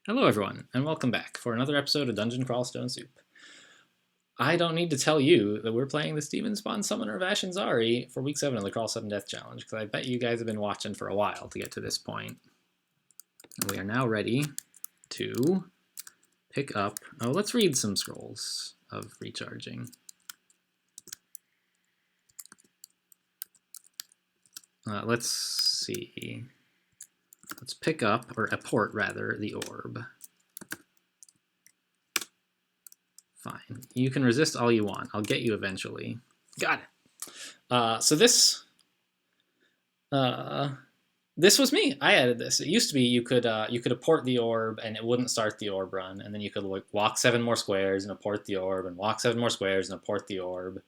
Hello everyone, and welcome back for another episode of Dungeon Crawl Stone Soup. I don't need to tell you that we're playing the Demon Spawn Summoner of Ashen'Zari for week 7 of the Crawl 7 Death Challenge, because I bet you guys have been watching for a while to get to this point. And we are now ready to pick up... Oh, let's read some scrolls of recharging. Let's see... Let's pick up, or apport rather, the orb. Fine. You can resist all you want. I'll get you eventually. Got it. So this was me. I added this. It used to be you could apport the orb and it wouldn't start the orb run, and then you could like walk 7 more squares and apport the orb, and walk 7 more squares and apport the orb,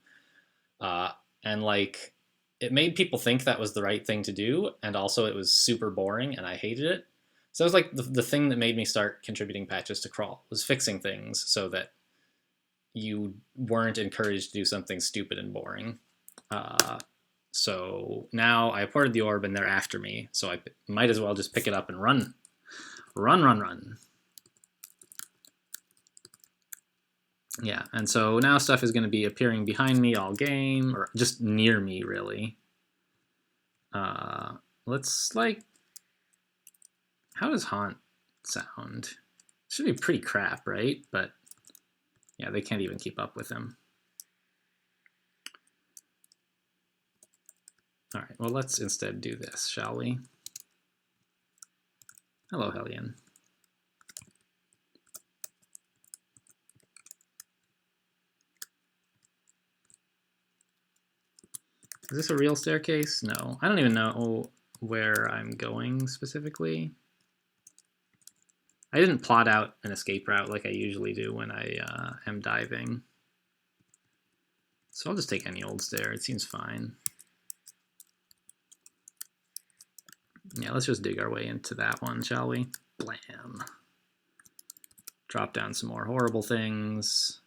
and like it made people think that was the right thing to do, and also it was super boring and I hated it. So it was like the thing that made me start contributing patches to Crawl, was fixing things so that you weren't encouraged to do something stupid and boring. So now I apported the orb and they're after me, so I might as well just pick it up and run. Run. Yeah, and so now stuff is going to be appearing behind me all game, or just near me, really. Let's, like... How does Haunt sound? Should be pretty crap, right? But, yeah, they can't even keep up with him. Alright, well, let's instead do this, shall we? Hello, Hellion. Is this a real staircase? No. I don't even know where I'm going specifically. I didn't plot out an escape route like I usually do when I am diving. So I'll just take any old stair. It seems fine. Yeah, let's just dig our way into that one, shall we? Blam. Drop down some more horrible things.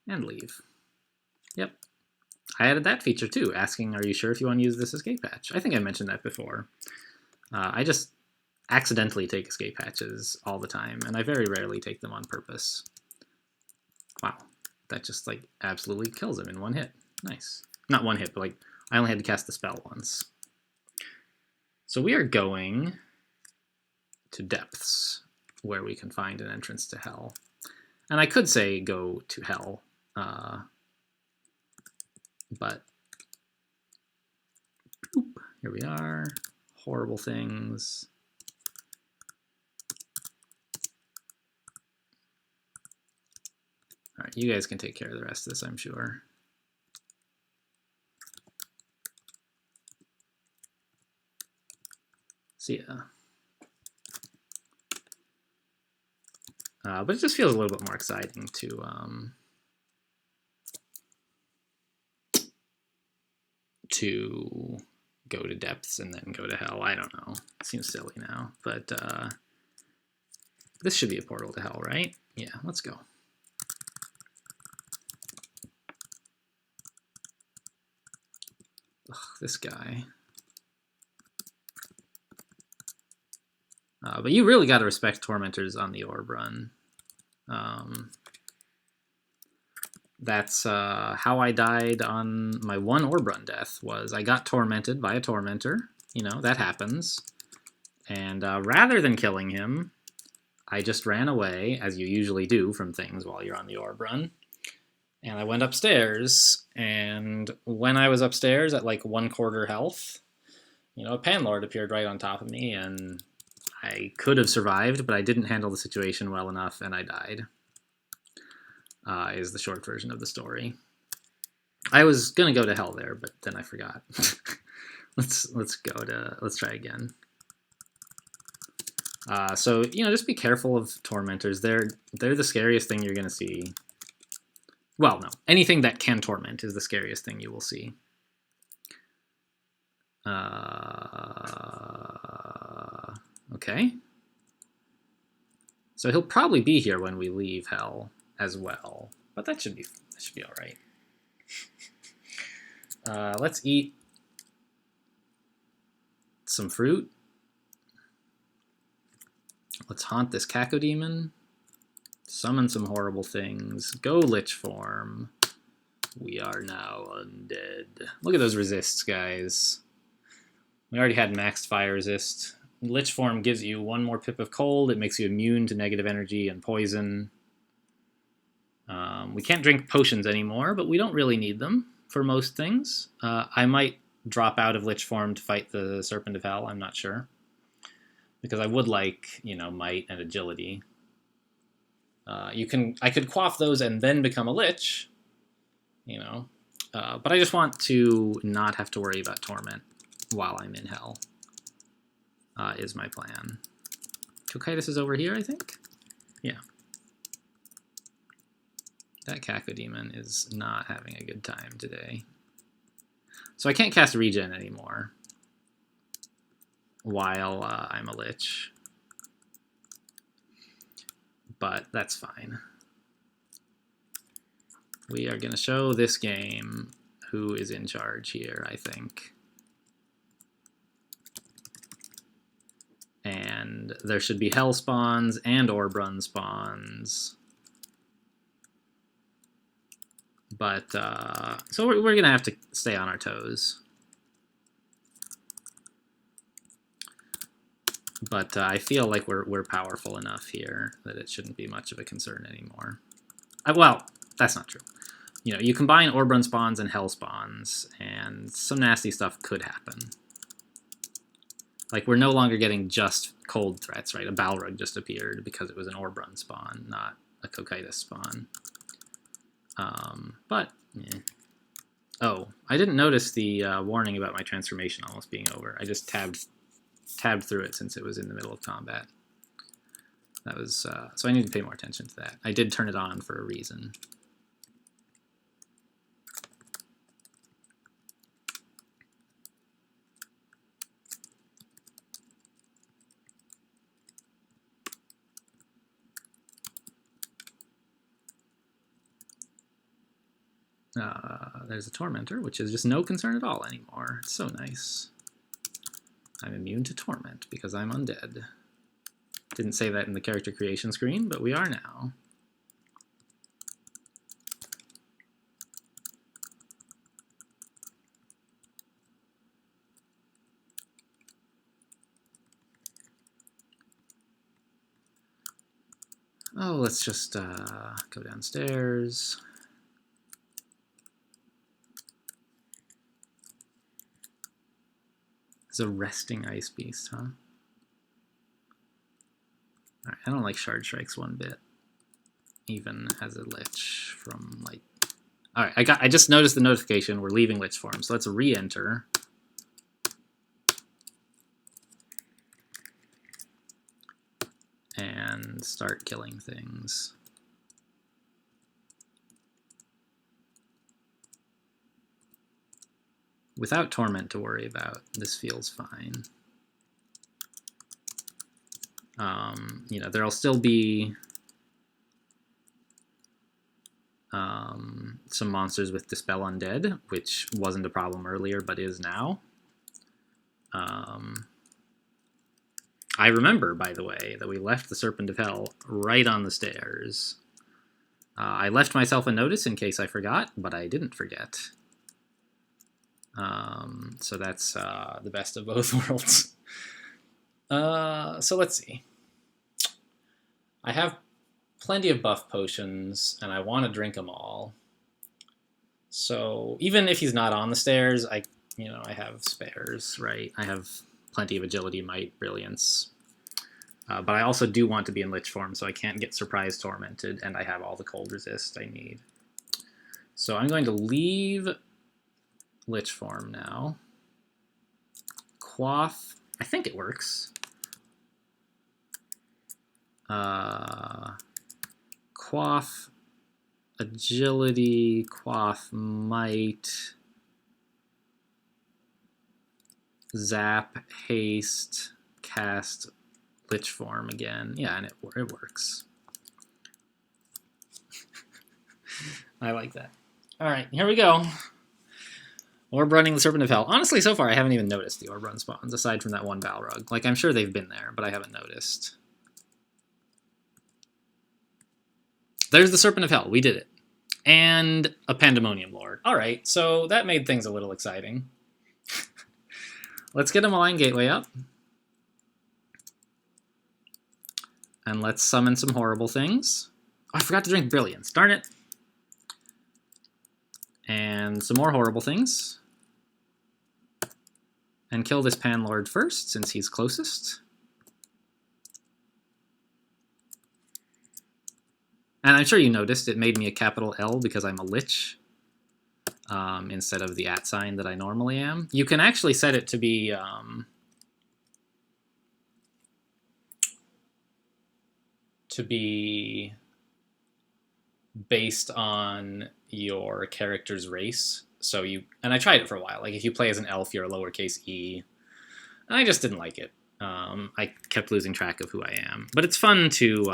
And leave. Yep. I added that feature too, asking, are you sure if you want to use this escape hatch? I think I mentioned that before. I just accidentally take escape hatches all the time, and I very rarely take them on purpose. Wow, that just like absolutely kills him in one hit. Nice. Not one hit, but like I only had to cast the spell once. So we are going to depths, where we can find an entrance to hell. And I could say go to hell, but boop, here we are. Horrible things. All right, you guys can take care of the rest of this, I'm sure. See ya. But it just feels a little bit more exciting to go to depths and then go to hell. I don't know. It seems silly now, but this should be a portal to hell, right? Yeah, let's go. Ugh, this guy. But you really got to respect Tormentors on the orb run. That's how I died on my one orb run death, was I got tormented by a Tormentor. You know, that happens. And rather than killing him, I just ran away, as you usually do from things while you're on the orb run. And I went upstairs, and when I was upstairs at like 1/4 health, you know, a Panlord appeared right on top of me, and I could have survived, but I didn't handle the situation well enough, and I died. Is the short version of the story. I was gonna go to hell there, but then I forgot. let's try again. So you know, just be careful of Tormentors. They're the scariest thing you're gonna see. Well, no, anything that can torment is the scariest thing you will see. Okay. So he'll probably be here when we leave hell as well, but that should be all right. Let's eat some fruit. Let's haunt this Cacodemon. Summon some horrible things. Go Lich form. We are now undead. Look at those resists, guys. We already had maxed fire resist. Lich form gives you 1 more pip of cold. It makes you immune to negative energy and poison. We can't drink potions anymore, but we don't really need them for most things. I might drop out of Lich form to fight the Serpent of Hell. I'm not sure. Because I would like, you know, might and agility. I could quaff those and then become a Lich, you know. But I just want to not have to worry about Torment while I'm in Hell, is my plan. Cocytus is over here, I think? Yeah. That Cacodemon is not having a good time today. So I can't cast Regen anymore while I'm a Lich. But that's fine. We are going to show this game who is in charge here, I think. And there should be Hell spawns and Orbrun spawns. But, so we're going to have to stay on our toes. But I feel like we're powerful enough here that it shouldn't be much of a concern anymore. Well, that's not true. You know, you combine Orbrun spawns and Hell spawns, and some nasty stuff could happen. Like, we're no longer getting just cold threats, right? A Balrog just appeared because it was an Orbrun spawn, not a Cocytus spawn. But, yeah. Oh, I didn't notice the warning about my transformation almost being over. I just tabbed through it since it was in the middle of combat. That was, so I need to pay more attention to that. I did turn it on for a reason. There's a Tormentor, which is just no concern at all anymore. It's so nice. I'm immune to Torment because I'm undead. Didn't say that in the character creation screen, but we are now. Oh, let's just go downstairs. It's a resting ice beast, huh? Alright, I don't like Shard Strikes one bit, even as a Lich from, like... Alright, I just noticed the notification. We're leaving Lich form, so let's re-enter. And start killing things. Without Torment to worry about, this feels fine. You know, there'll still be some monsters with Dispel Undead, which wasn't a problem earlier, but is now. I remember, by the way, that we left the Serpent of Hell right on the stairs. I left myself a notice in case I forgot, but I didn't forget. So that's the best of both worlds. So let's see. I have plenty of buff potions, and I want to drink them all. So even if he's not on the stairs, I have spares, right? I have plenty of agility, might, brilliance. But I also do want to be in Lich form, so I can't get surprise tormented, and I have all the cold resist I need. So I'm going to leave Lich form now. Quaff. I think it works. Quaff, agility, quaff, might, zap, haste, cast, Lich form again. Yeah, and it works. I like that. All right, here we go. Orb running the Serpent of Hell. Honestly, so far I haven't even noticed the Orb run spawns, aside from that one Balrog. Like, I'm sure they've been there, but I haven't noticed. There's the Serpent of Hell. We did it. And a Pandemonium Lord. All right, so that made things a little exciting. Let's get a Malign Gateway up. And let's summon some horrible things. Oh, I forgot to drink Brilliance. Darn it. And some more horrible things. And kill this Pan Lord first, since he's closest. And I'm sure you noticed it made me a capital L because I'm a Lich instead of the @ sign that I normally am. You can actually set it to be based on your character's race. So and I tried it for a while. Like if you play as an elf, you're a lowercase e. And I just didn't like it. I kept losing track of who I am. But it's fun to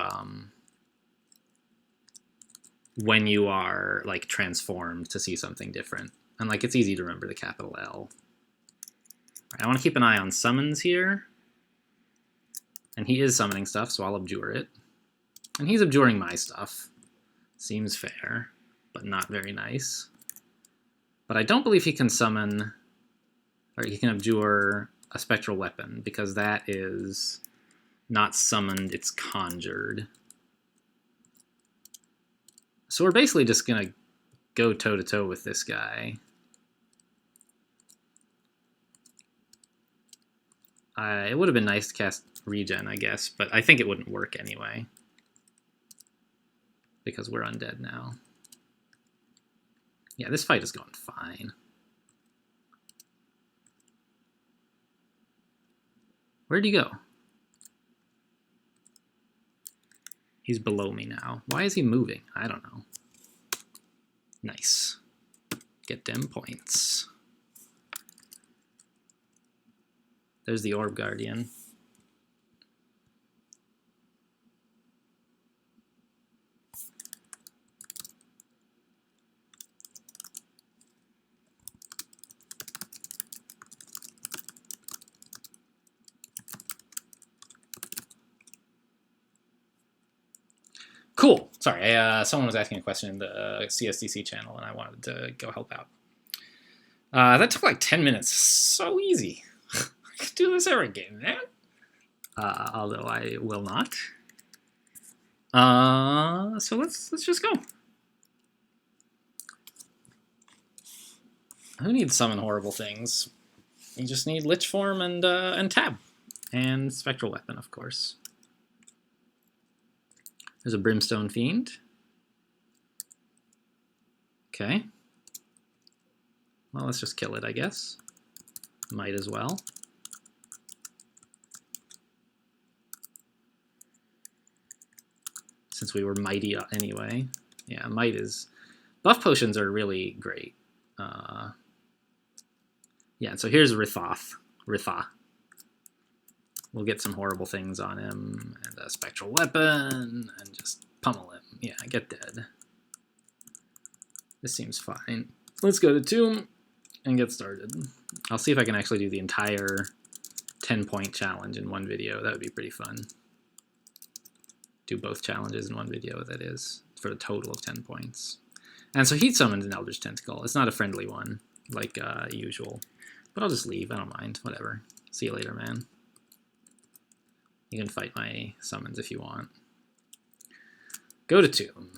when you are like transformed to see something different. And like it's easy to remember the capital L. Right, I want to keep an eye on summons here. And he is summoning stuff, so I'll abjure it. And he's abjuring my stuff. Seems fair, but not very nice. But I don't believe he can summon, or he can abjure a spectral weapon, because that is not summoned, it's conjured. So we're basically just going to go toe-to-toe with this guy. It would have been nice to cast Regen, I guess, but I think it wouldn't work anyway. Because we're undead now. Yeah, this fight is going fine. Where'd he go? He's below me now. Why is he moving? I don't know. Nice. Get them points. There's the Orb Guardian. Cool. Sorry, someone was asking a question in the CSDC channel, and I wanted to go help out. That took like 10 minutes. So easy. I could do this every game, man. Although I will not. So let's just go. Who needs summon horrible things? You just need Lich Form and Tab. And Spectral Weapon, of course. There's a Brimstone Fiend. Okay. Well, let's just kill it, I guess. Might as well. Since we were mighty anyway. Yeah, might is... Buff potions are really great. Yeah, so here's Ritha. We'll get some horrible things on him, and a Spectral Weapon, and just pummel him. Yeah, get dead. This seems fine. Let's go to Tomb and get started. I'll see if I can actually do the entire 10-point challenge in one video. That would be pretty fun. Do both challenges in one video, that is, for a total of 10 points. And so he summons an Eldritch Tentacle. It's not a friendly one, like usual. But I'll just leave. I don't mind. Whatever. See you later, man. You can fight my summons if you want. Go to Tomb.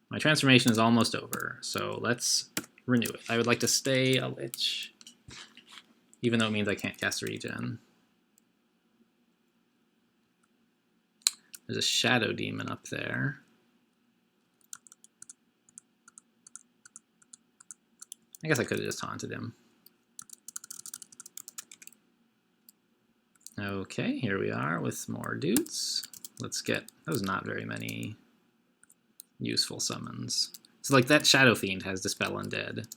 My transformation is almost over, so let's renew it. I would like to stay a Lich, even though it means I can't cast Regen. There's a Shadow Demon up there. I guess I could have just taunted him. Okay, here we are with more dudes. Let's get... Those not very many useful summons. So like that Shadow Fiend has Dispel Undead.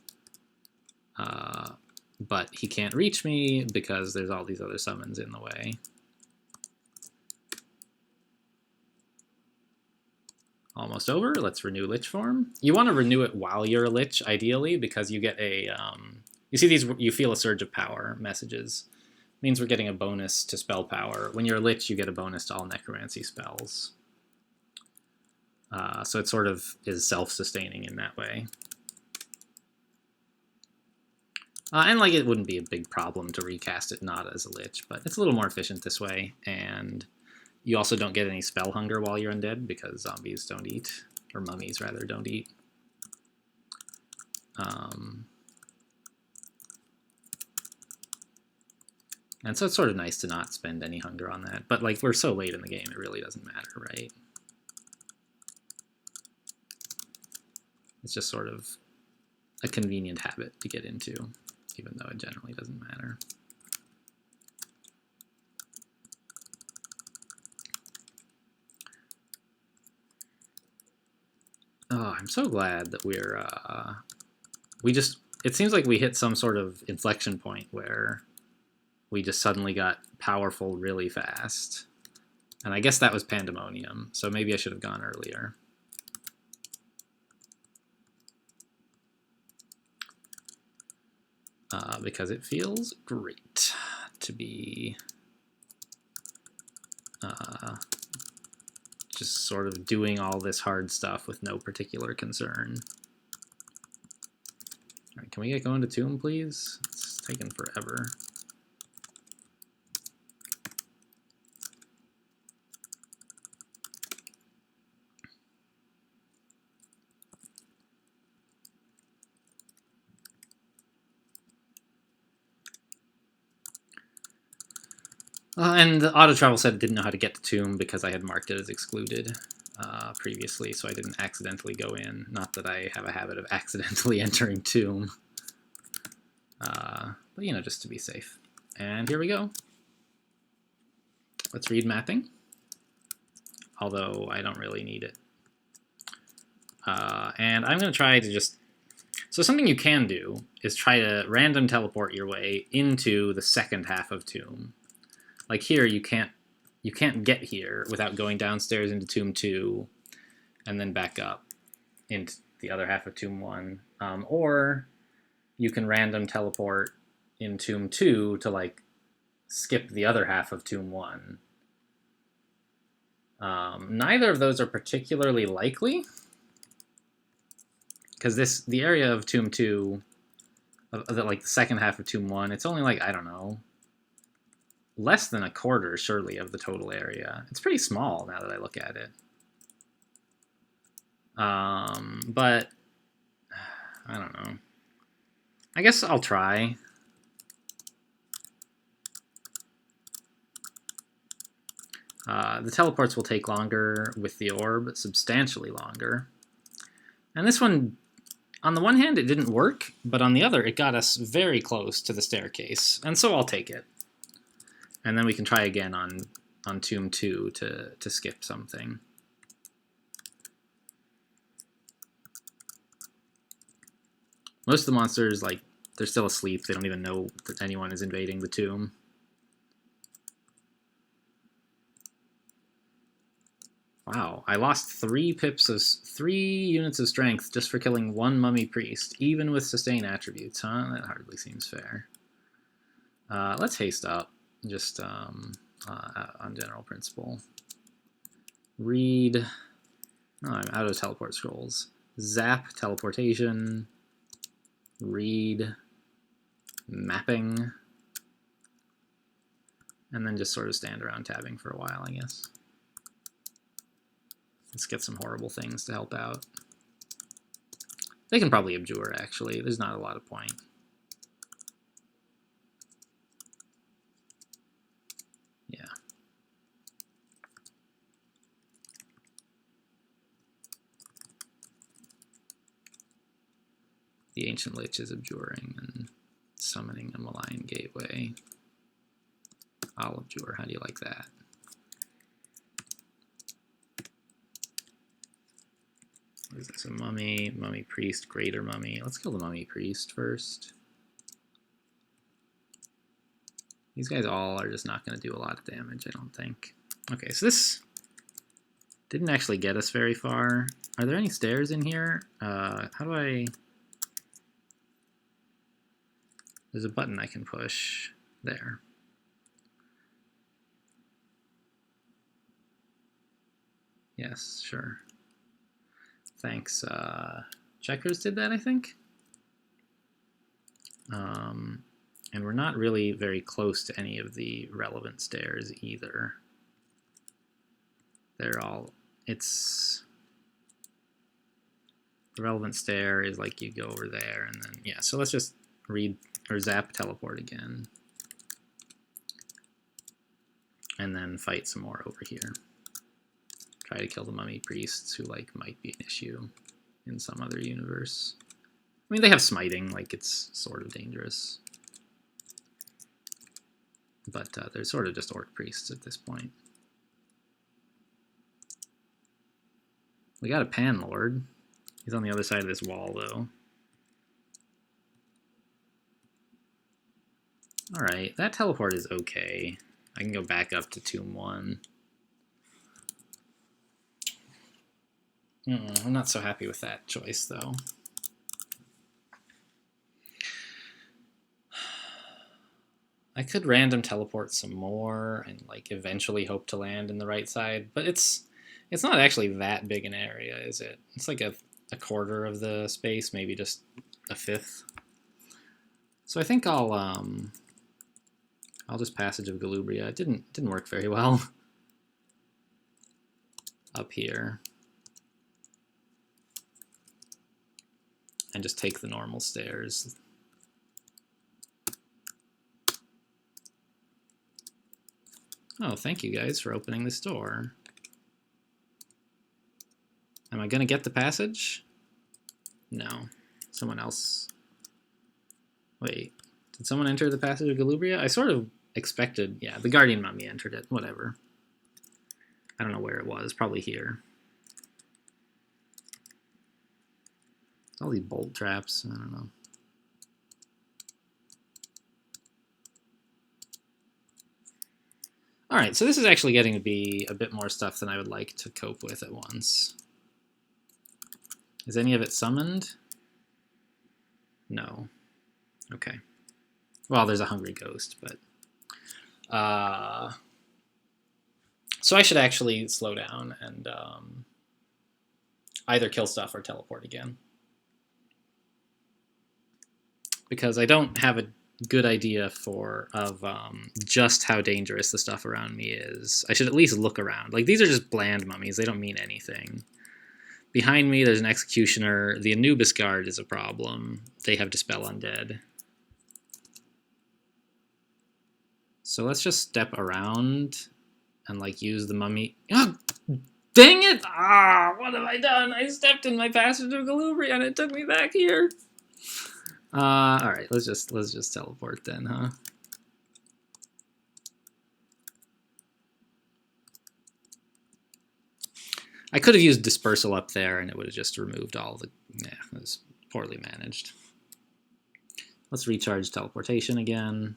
But he can't reach me because there's all these other summons in the way. Almost over. Let's renew Lich Form. You want to renew it while you're a Lich, ideally, because you get a... you see these, you feel a surge of power messages. Means we're getting a bonus to spell power. When you're a Lich, you get a bonus to all necromancy spells. So it sort of is self-sustaining in that way. And like it wouldn't be a big problem to recast it not as a lich, but it's a little more efficient this way, and you also don't get any spell hunger while you're undead because zombies don't eat, or mummies rather don't eat. And so it's sort of nice to not spend any hunger on that, but like we're so late in the game, it really doesn't matter, right? It's just sort of a convenient habit to get into, even though it generally doesn't matter. Oh, I'm so glad that it seems like we hit some sort of inflection point where we just suddenly got powerful really fast. And I guess that was Pandemonium, so maybe I should have gone earlier. Because it feels great to be just sort of doing all this hard stuff with no particular concern. All right, can we get going to Tomb, please? It's taking forever. And the auto travel said it didn't know how to get to Tomb because I had marked it as excluded previously, so I didn't accidentally go in. Not that I have a habit of accidentally entering Tomb. But, you know, just to be safe. And here we go. Let's read mapping. Although I don't really need it. And I'm going to try to just... So something you can do is try to random teleport your way into the second half of Tomb. Like here, you can't get here without going downstairs into Tomb 2 and then back up into the other half of Tomb 1. Or you can random teleport in Tomb 2 to, like, skip the other half of Tomb 1. Neither of those are particularly likely, because the area of Tomb 2, like the second half of Tomb 1, it's only like, I don't know, less than a quarter, surely, of the total area. It's pretty small now that I look at it. But I don't know. I guess I'll try. The teleports will take longer with the orb, substantially longer. And this one, on the one hand, it didn't work, but on the other, it got us very close to the staircase, and so I'll take it. And then we can try again on Tomb 2 to skip something. Most of the monsters, like, they're still asleep. They don't even know that anyone is invading the tomb. Wow, I lost 3 units of strength just for killing 1 mummy priest, even with sustain attributes, huh? That hardly seems fair. Let's haste up, just on general principle. Read. Oh, I'm out of teleport scrolls. Zap, teleportation. Read, mapping. And then just sort of stand around tabbing for a while, I guess. Let's get some horrible things to help out. They can probably abjure, actually. There's not a lot of point. Yeah. The Ancient Lich is abjuring and summoning a malign gateway. I'll abjure. How do you like that? Is this a mummy? Mummy priest, greater mummy. Let's kill the mummy priest first. These guys all are just not going to do a lot of damage, I don't think. Okay, so this didn't actually get us very far. Are there any stairs in here? How do I... There's a button I can push. There. Yes, sure. Thanks. Checkers did that, I think. And we're not really very close to any of the relevant stairs either. They're all, it's, the relevant stair is like you go over there and then, yeah, so let's just read or zap teleport again. And then fight some more over here. Try to kill the mummy priests who like might be an issue in some other universe. I mean, they have smiting, like it's sort of dangerous. But they're sort of just orc priests at this point. We got a pan lord. He's on the other side of this wall, though. Alright, that teleport is okay. I can go back up to Tomb 1. I'm not so happy with that choice, though. I could random teleport some more and like eventually hope to land in the right side, but it's not actually that big an area, is it? It's like a quarter of the space, maybe just a fifth. So I think I'll just Passage of Galubria. It didn't work very well up here. And just take the normal stairs. Oh, thank you guys for opening this door. Am I gonna get the passage? No. Someone else. Wait, did someone enter the Passage of Galubria? I sort of expected, yeah, the Guardian Mummy entered it, whatever. I don't know where it was, probably here. All these bolt traps, I don't know. Alright, so this is actually getting to be a bit more stuff than I would like to cope with at once. Is any of it summoned? No. Okay. Well, there's a hungry ghost, but... So I should actually slow down and either kill stuff or teleport again. Because I don't have a good idea of just how dangerous the stuff around me is. I should at least look around. Like, these are just bland mummies. They don't mean anything. Behind me, there's an executioner. The Anubis guard is a problem. They have Dispel Undead. So let's just step around and, like, use the mummy. Oh, dang it! Ah, what have I done? I stepped in my Passage of Galubria and it took me back here. Alright, let's just teleport then, huh? I could have used Dispersal up there and it would have just removed all the... Yeah, it was poorly managed. Let's recharge teleportation again.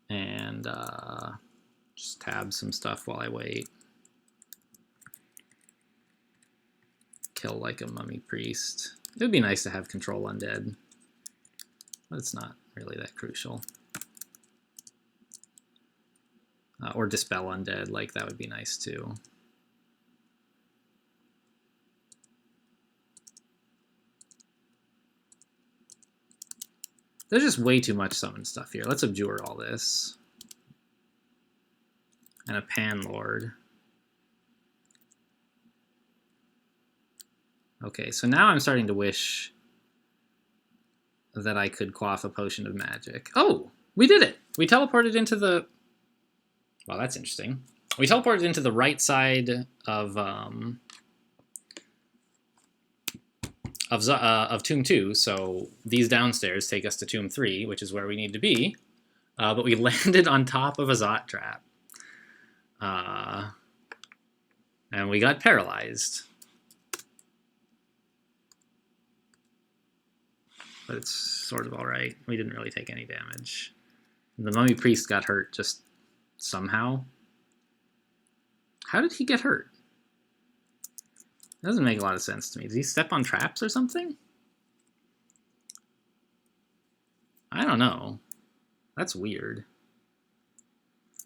And just tab some stuff while I wait. Kill like a mummy priest. It would be nice to have control undead, but it's not really that crucial. Or dispel undead, like that would be nice too. There's just way too much summon stuff here. Let's abjure all this. And a Pan Lord. Okay, so now I'm starting to wish that I could quaff a potion of magic. Oh, we did it! We teleported into the... Well, that's interesting. We teleported into the right side of Tomb 2, so these downstairs take us to Tomb 3, which is where we need to be. But we landed on top of a Zot trap. And we got paralyzed. But it's sort of alright. We didn't really take any damage. The mummy priest got hurt just somehow. How did he get hurt? That doesn't make a lot of sense to me. Did he step on traps or something? I don't know. That's weird.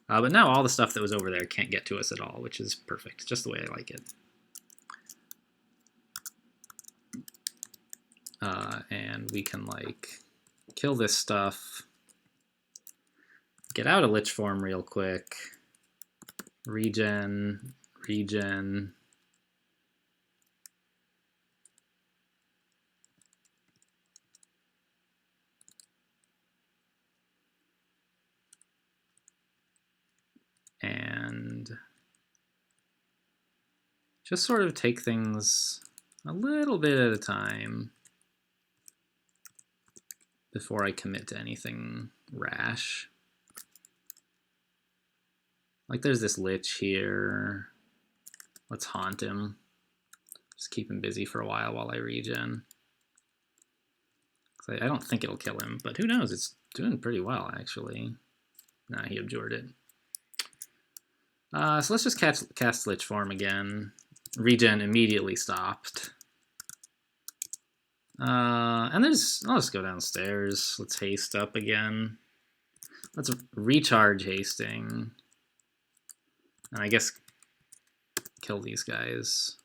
But now all the stuff that was over there can't get to us at all, which is perfect, just the way I like it. And we can like kill this stuff, get out of Lich form real quick, regen, regen. And just sort of take things a little bit at a time before I commit to anything rash. Like there's this Lich here. Let's haunt him. Just keep him busy for a while I regen. I don't think it'll kill him, but who knows? It's doing pretty well, actually. Nah, he abjured it. So let's just cast Lich form again. Regen immediately stopped. And I'll just go downstairs. Let's haste up again. Let's recharge hasting. And I guess kill these guys.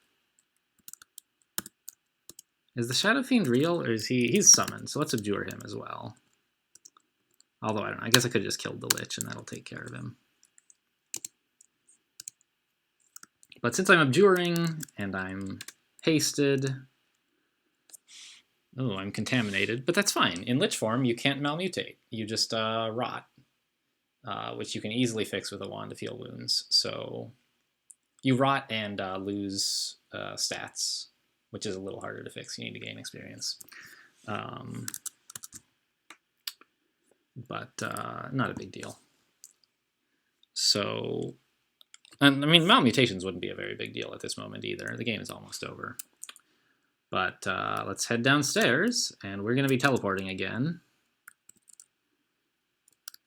Is the Shadow Fiend real, or is he's summoned? So let's abjure him as well. Although I don't know. I guess I could just kill the Lich and that'll take care of him. But since I'm abjuring and I'm hasted, oh, I'm contaminated, but that's fine. In Lich form, you can't malmutate. You just rot, which you can easily fix with a wand of heal wounds. So you rot and lose stats, which is a little harder to fix. You need to gain experience. But not a big deal. So, and I mean, malmutations wouldn't be a very big deal at this moment either. The game is almost over. But let's head downstairs, and we're going to be teleporting again,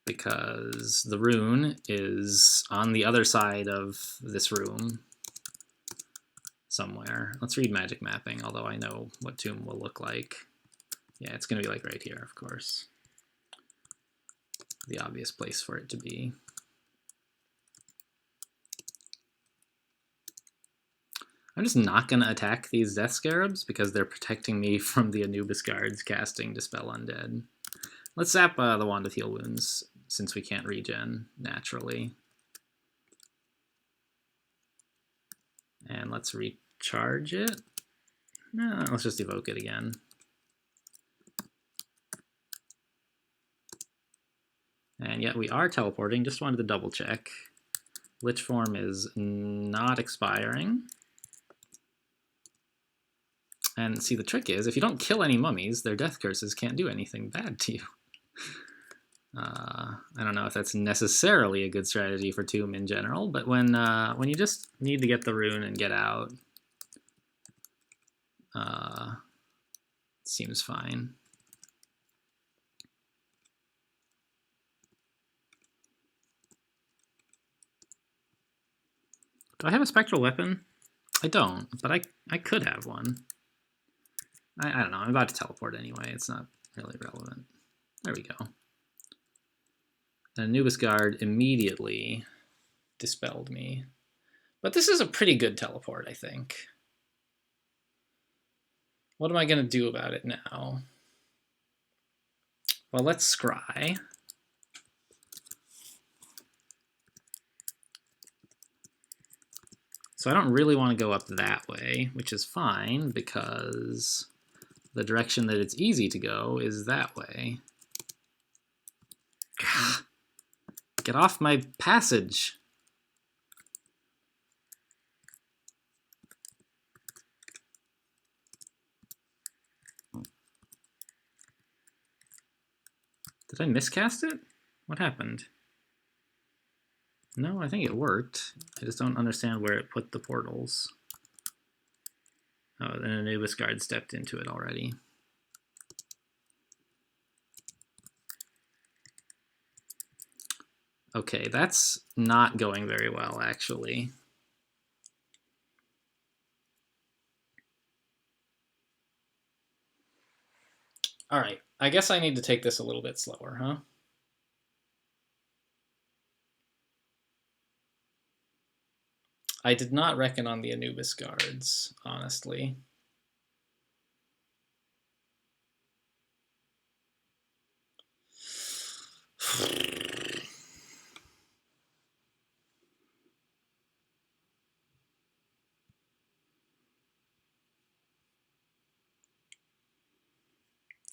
because the rune is on the other side of this room somewhere. Let's read magic mapping, although I know what tomb will look like. Yeah, it's going to be like right here, of course. The obvious place for it to be. I'm just not going to attack these Death Scarabs because they're protecting me from the Anubis guards casting Dispel Undead. Let's zap the Wand of Heal Wounds since we can't regen naturally. And let's recharge it. No, let's just evoke it again. And yet we are teleporting. Just wanted to double check. Lich form is not expiring. And see, the trick is, if you don't kill any mummies, their death curses can't do anything bad to you. I don't know if that's necessarily a good strategy for Tomb in general, but when you just need to get the rune and get out, it seems fine. Do I have a spectral weapon? I don't, but I could have one. I don't know. I'm about to teleport anyway. It's not really relevant. There we go. An Anubis guard immediately dispelled me. But this is a pretty good teleport, I think. What am I going to do about it now? Well, let's scry. So I don't really want to go up that way, which is fine because the direction that it's easy to go is that way. Get off my passage. Did I miscast it? What happened? No, I think it worked. I just don't understand where it put the portals. Oh, an Anubis guard stepped into it already. Okay, that's not going very well, actually. All right, I guess I need to take this a little bit slower, huh? I did not reckon on the Anubis guards, honestly.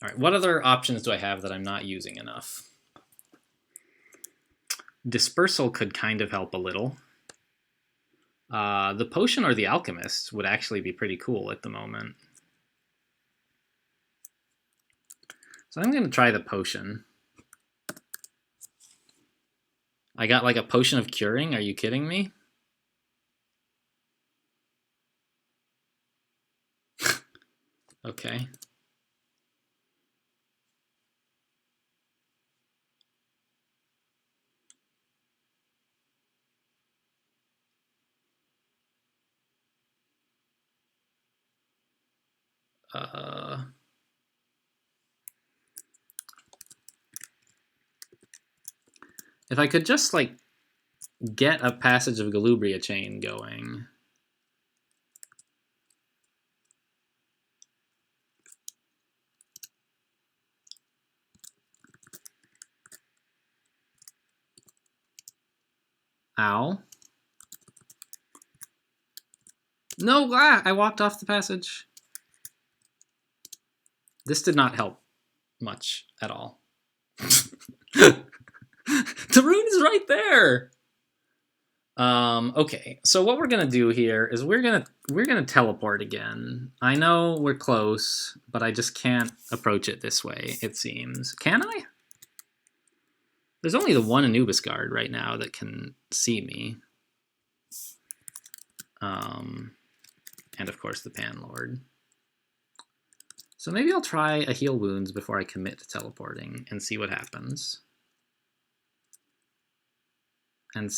All right, what other options do I have that I'm not using enough? Dispersal could kind of help a little. The Potion or the Alchemist would actually be pretty cool at the moment. So I'm going to try the Potion. I got like a Potion of Curing. Are you kidding me? Okay. If I could just like get a Passage of Galubria chain going. Ow. No, I walked off the passage. This did not help much at all. The rune is right there. Okay, so what we're gonna do here is we're gonna teleport again. I know we're close, but I just can't approach it this way, it seems. Can I? There's only the one Anubis guard right now that can see me. And of course the Panlord. So maybe I'll try a heal wounds before I commit to teleporting and see what happens. And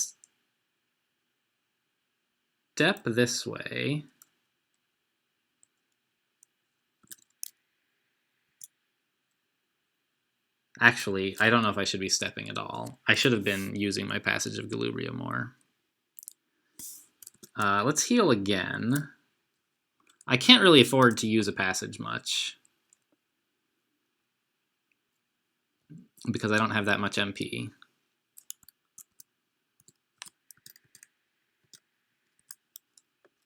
step this way. Actually, I don't know if I should be stepping at all. I should have been using my Passage of Galubria more. Let's heal again. I can't really afford to use a passage much because I don't have that much MP.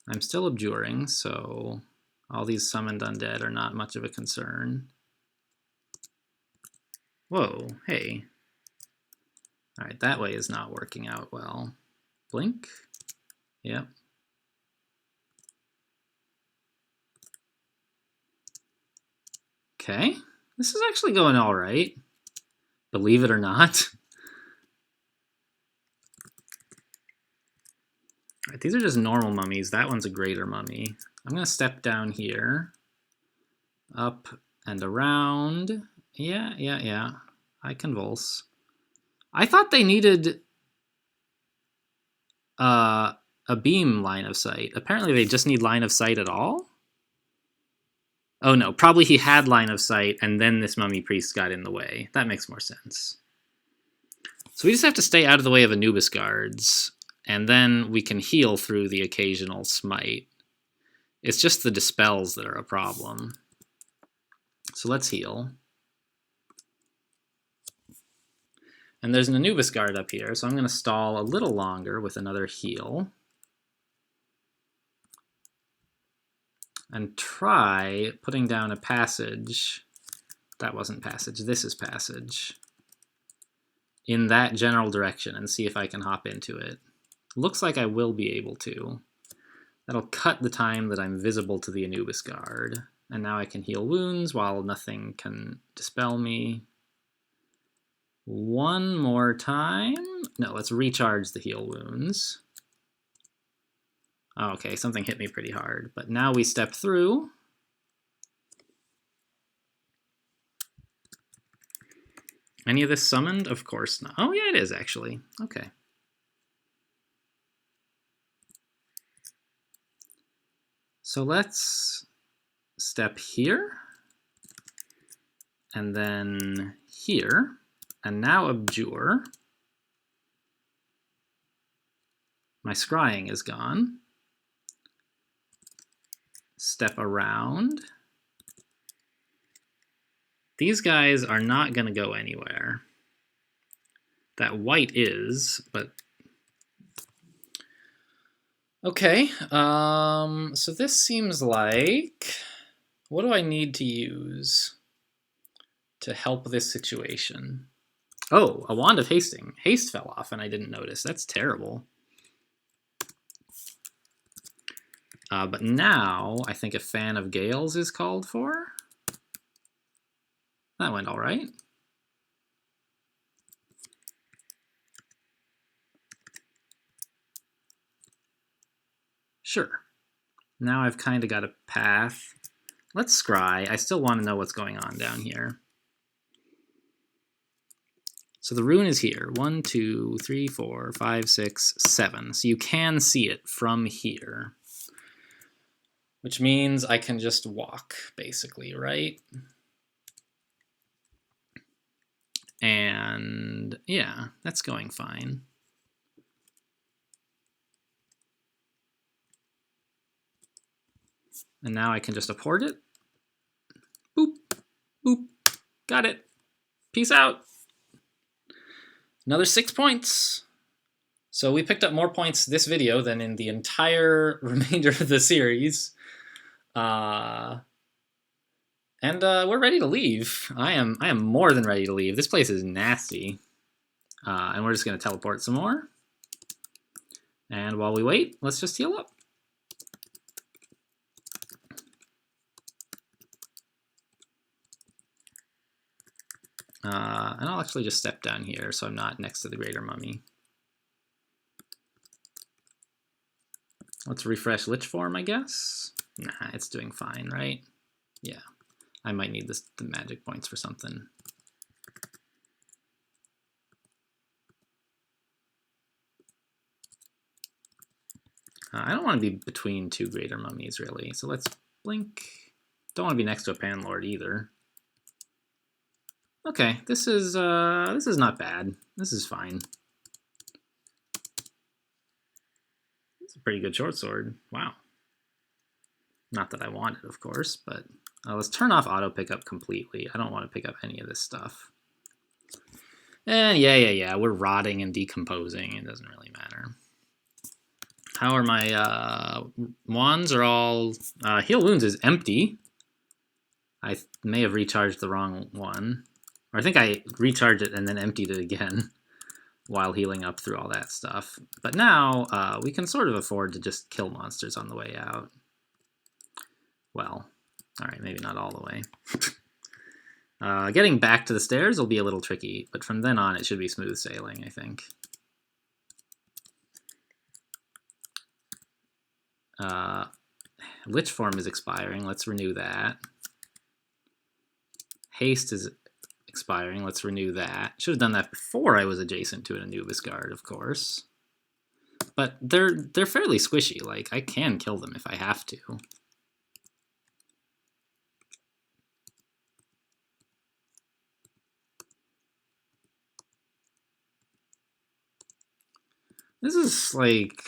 I'm still abjuring, so all these summoned undead are not much of a concern. Whoa, hey. Alright, that way is not working out well. Blink? Yep. Okay, this is actually going all right, believe it or not. All right, these are just normal mummies. That one's a greater mummy. I'm gonna step down here, up and around. Yeah. I convulse. I thought they needed a beam line of sight. Apparently they just need line of sight at all? Oh no, probably he had line of sight and then this mummy priest got in the way. That makes more sense. So we just have to stay out of the way of Anubis guards, and then we can heal through the occasional smite. It's just the dispels that are a problem. So let's heal. And there's an Anubis guard up here, so I'm going to stall a little longer with another heal. And try putting down a passage. That wasn't passage, this is passage. In that general direction and see if I can hop into it. Looks like I will be able to. That'll cut the time that I'm visible to the Anubis guard. And now I can heal wounds while nothing can dispel me. One more time. No, let's recharge the heal wounds. Okay, something hit me pretty hard, but now we step through. Any of this summoned? Of course not. Oh yeah, it is actually. Okay. So let's step here, and then here, and now abjure. My scrying is gone. Step around. These guys are not going to go anywhere. That white is, but... Okay, so this seems like... What do I need to use to help this situation? Oh, a Wand of Hasting. Haste fell off and I didn't notice. That's terrible. But now, I think a Fan of Gales is called for. That went all right. Sure. Now I've kind of got a path. Let's scry. I still want to know what's going on down here. So the rune is here. 1, 2, 3, 4, 5, 6, 7. So you can see it from here. Which means I can just walk, basically, right? And yeah, that's going fine. And now I can just apport it. Boop, boop, got it. Peace out. Another 6 points. So we picked up more points this video than in the entire remainder of the series. And we're ready to leave. I am more than ready to leave. This place is nasty. And we're just going to teleport some more. And while we wait, let's just heal up. And I'll actually just step down here so I'm not next to the Greater Mummy. Let's refresh Lich Form, I guess. Nah, it's doing fine, right? Yeah. I might need the magic points for something. I don't want to be between two Greater Mummies, really. So let's blink. Don't want to be next to a Panlord either. Okay, this is not bad. This is fine. It's a pretty good short sword. Wow. Not that I want it, of course, but let's turn off auto pickup completely. I don't want to pick up any of this stuff. And yeah, we're rotting and decomposing. It doesn't really matter. How are my wands? Are all heal wounds is empty. I may have recharged the wrong one. Or I think I recharged it and then emptied it again while healing up through all that stuff. But now we can sort of afford to just kill monsters on the way out. Well, all right, maybe not all the way. Getting back to the stairs will be a little tricky, but from then on it should be smooth sailing, I think. Lich Form is expiring. Let's renew that. Haste is expiring. Let's renew that. Should have done that before I was adjacent to an Anubis Guard, of course. But they're fairly squishy. Like, I can kill them if I have to. This is like...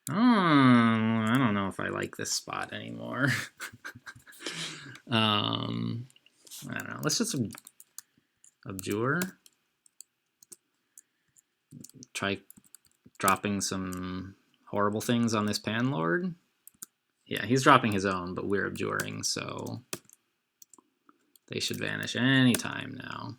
I don't know if I like this spot anymore. I don't know. Let's just abjure. Try dropping some horrible things on this Panlord. Yeah, he's dropping his own, but we're abjuring, so they should vanish any time now.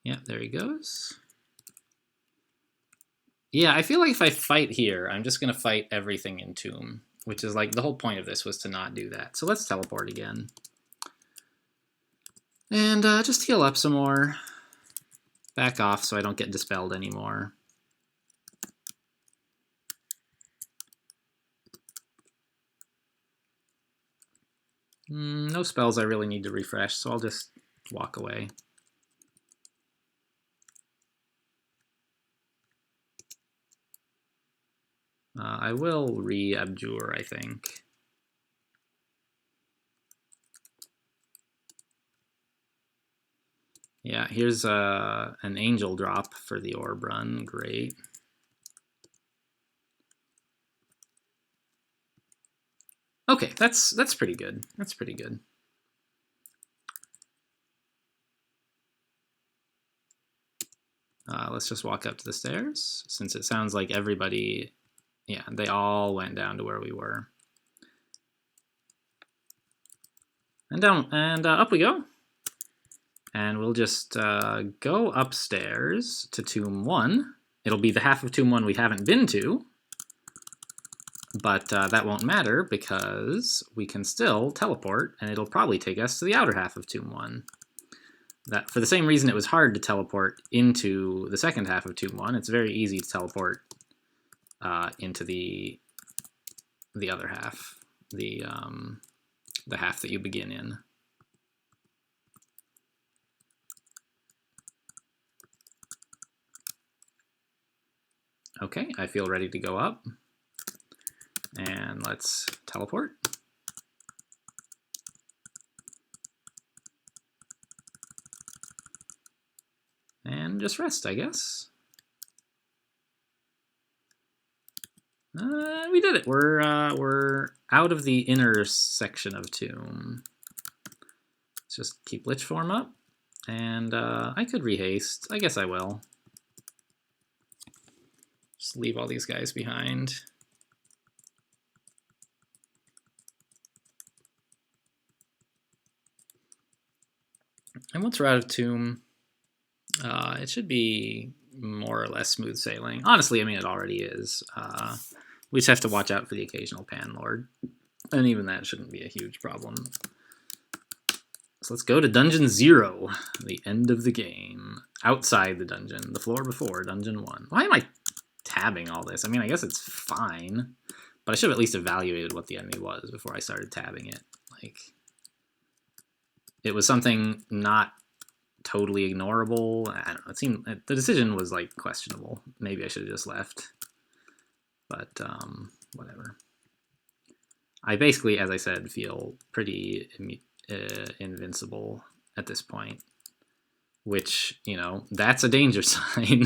Yeah, there he goes. Yeah, I feel like if I fight here, I'm just going to fight everything in Tomb, which is like the whole point of this was to not do that. So let's teleport again. And just heal up some more. Back off so I don't get dispelled anymore. No spells I really need to refresh, so I'll just walk away. I will re-abjure, I think. Yeah, here's an angel drop for the orb run. Great. Okay, that's pretty good. That's pretty good. Let's just walk up to the stairs, since it sounds like everybody, yeah, they all went down to where we were. And down, and up we go. And we'll just go upstairs to Tomb 1. It'll be the half of Tomb 1 we haven't been to, but that won't matter because we can still teleport, and it'll probably take us to the outer half of Tomb 1. That, for the same reason it was hard to teleport into the second half of Tomb 1, it's very easy to teleport into the other half, the half that you begin in. Okay, I feel ready to go up. And let's teleport. And just rest, I guess. We did it. We're out of the inner section of Tomb. Let's just keep Lich Form up. And I could rehaste. I guess I will. Just leave all these guys behind. And once we're out of Tomb, it should be more or less smooth sailing. Honestly, I mean, it already is. We just have to watch out for the occasional Panlord. And even that shouldn't be a huge problem. So let's go to Dungeon 0, the end of the game. Outside the dungeon, the floor before Dungeon 1. Why am I tabbing all this? I mean, I guess it's fine, but I should have at least evaluated what the enemy was before I started tabbing it. Like, it was something not totally ignorable. I don't know. It seemed the decision was like questionable. Maybe I should have just left. But whatever. I basically, as I said, feel pretty invincible at this point, which, you know, that's a danger sign.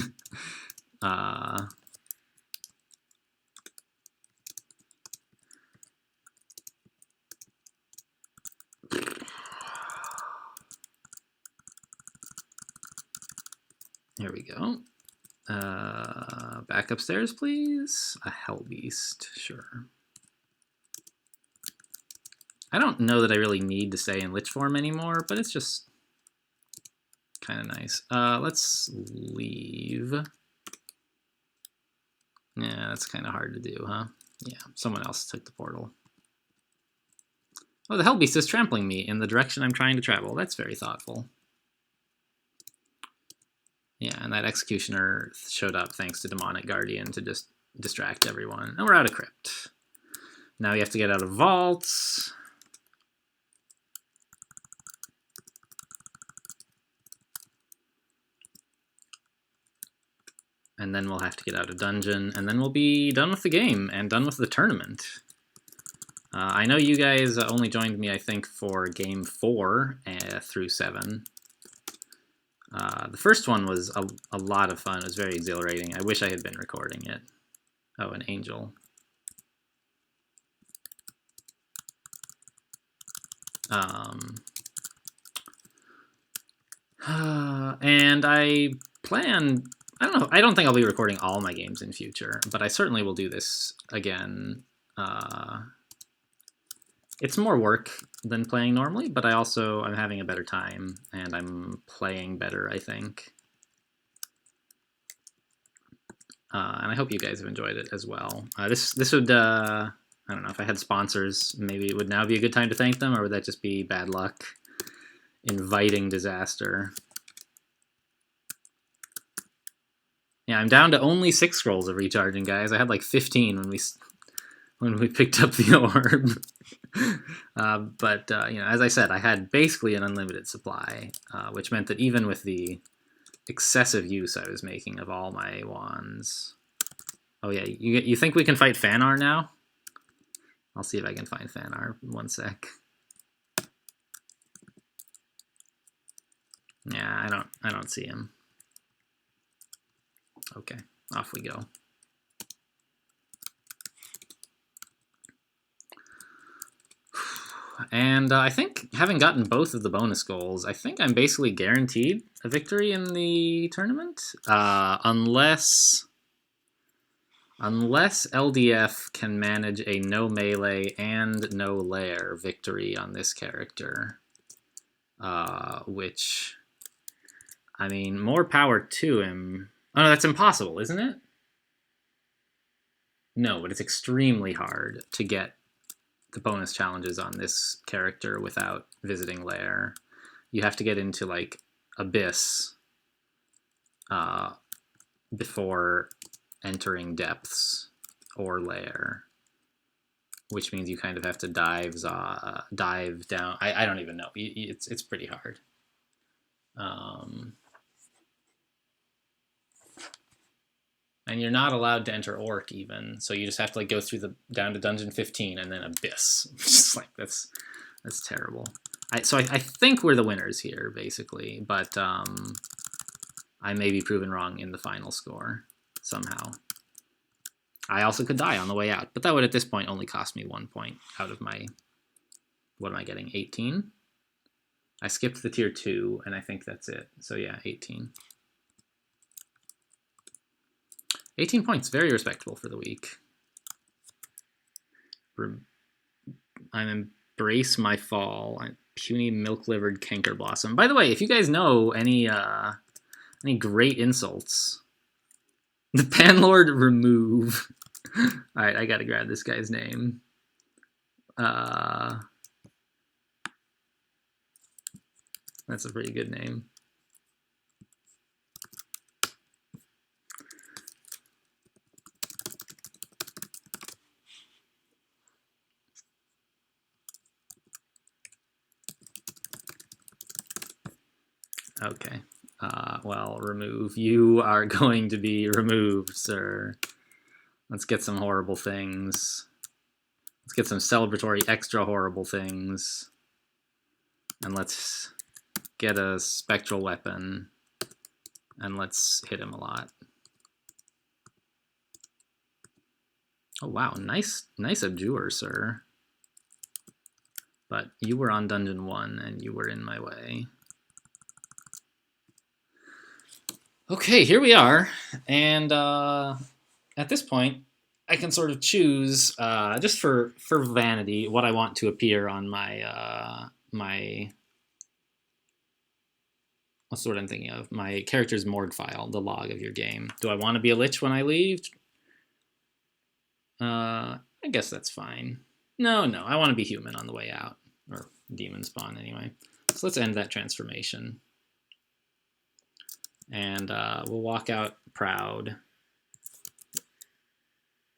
Here we go. Back upstairs, please. A hell beast, sure. I don't know that I really need to stay in Lich form anymore, but it's just kind of nice. Let's leave. Yeah, that's kind of hard to do, huh? Yeah, someone else took the portal. Oh, the hell beast is trampling me in the direction I'm trying to travel. That's very thoughtful. Yeah, and that Executioner showed up thanks to Demonic Guardian to just distract everyone. And we're out of Crypt. Now we have to get out of vaults. And then we'll have to get out of dungeon, and then we'll be done with the game and done with the tournament. I know you guys only joined me, I think, for Game 4 through 7. The first one was a lot of fun. It was very exhilarating. I wish I had been recording it. Oh, an angel. And I plan... I don't know. I don't think I'll be recording all my games in future, but I certainly will do this again. It's more work than playing normally, but I'm having a better time, and I'm playing better, I think. And I hope you guys have enjoyed it as well. This would, I don't know, if I had sponsors, maybe it would now be a good time to thank them, or would that just be bad luck? Inviting disaster. Yeah, I'm down to only 6 scrolls of recharging, guys. I had like 15 when we picked up the orb. But you know, as I said, I had basically an unlimited supply, which meant that even with the excessive use I was making of all my wands, Oh yeah, you think we can fight Fanar now? I'll see if I can find Fanar. 1 sec. Yeah, I don't see him. Okay, off we go. And I think having gotten both of the bonus goals, I think I'm basically guaranteed a victory in the tournament, unless LDF can manage a no melee and no lair victory on this character, which, I mean, more power to him. Oh no, that's impossible, isn't it? No, but it's extremely hard to get the bonus challenges on this character without visiting lair. You have to get into like Abyss before entering depths or lair, which means you kind of have to dive down. I don't even know. It's pretty hard. And you're not allowed to enter Orc even, so you just have to like go through down to dungeon 15 and then Abyss. Just like that's terrible. So I think we're the winners here basically, but I may be proven wrong in the final score somehow. I also could die on the way out, but that would at this point only cost me 1 point out of my, what am I getting, 18? I skipped the tier 2, and I think that's it. So yeah, 18. 18 points, very respectable for the week. I embrace my fall. Puny milk-livered canker blossom. By the way, if you guys know any great insults, the Panlord remove. All right, I gotta grab this guy's name. That's a pretty good name. Okay. Well, remove. You are going to be removed, sir. Let's get some horrible things. Let's get some celebratory extra horrible things. And let's get a spectral weapon. And let's hit him a lot. Oh wow, nice abjurer, sir. But you were on dungeon 1 and you were in my way. Okay, here we are. And at this point, I can sort of choose, just for vanity, what I want to appear on my, what's the word I'm thinking of? My character's morgue file, the log of your game. Do I want to be a lich when I leave? I guess that's fine. No, I want to be human on the way out. Or demon spawn, anyway. So let's end that transformation. And we'll walk out proud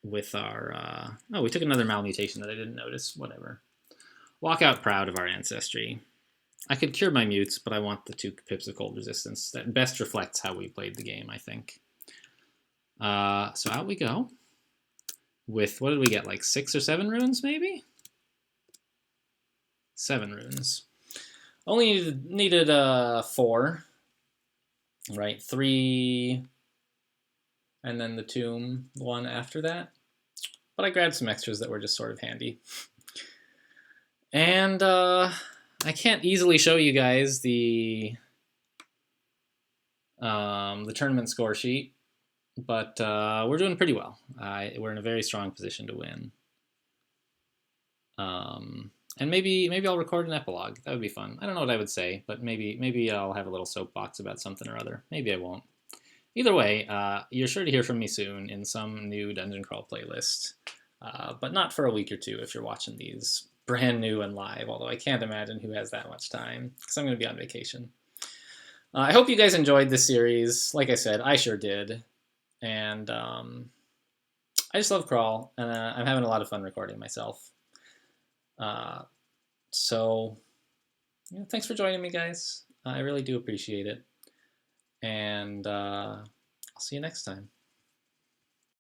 with our... oh, we took another malmutation that I didn't notice. Whatever. Walk out proud of our ancestry. I could cure my mutes, but I want the 2 pips of cold resistance. That best reflects how we played the game, I think. So out we go. With, what did we get, like 6 or 7 runes, maybe? 7 runes. Only needed 4. Right, 3, and then the tomb 1 after that. But I grabbed some extras that were just sort of handy. And I can't easily show you guys the tournament score sheet, but we're doing pretty well. We're in a very strong position to win. And maybe I'll record an epilogue. That would be fun. I don't know what I would say, but maybe I'll have a little soapbox about something or other. Maybe I won't. Either way, you're sure to hear from me soon in some new Dungeon Crawl playlist, but not for a week or 2 if you're watching these brand new and live, although I can't imagine who has that much time, because I'm going to be on vacation. I hope you guys enjoyed this series. Like I said, I sure did. And I just love Crawl, and I'm having a lot of fun recording myself. So, thanks for joining me, guys. I really do appreciate it. And I'll see you next time.